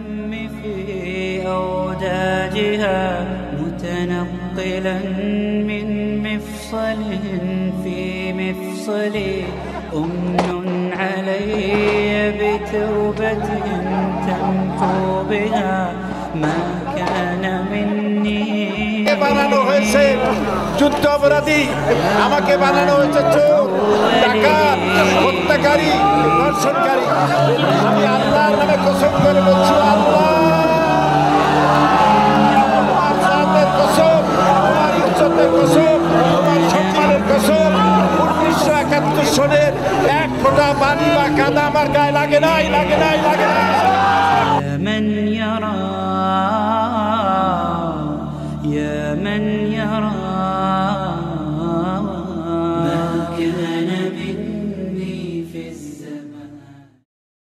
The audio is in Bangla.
الدم في أوداجها متنقلا من مفصل في مفصل أمن علي بتوبة تمحو بها ما كان مني বানানো হয়েছে যুদ্ধ অপরাধী, আমাকে বানানো হয়েছে চোর, ডাকাত, হত্যাকারী, ধর্ষণকারী। আমি আল্লাহর নামে কসম করে বলছি, আল্লাহ তোমার জাতের কসম, তোমার ইজ্জতের কসম, তোমার সম্মানের কসম, 1971 সনের এক ফোঁটা পানি বা কাদা আমার গায়ে লাগে নাই, লাগে নাই, লাগে নাই। من يرى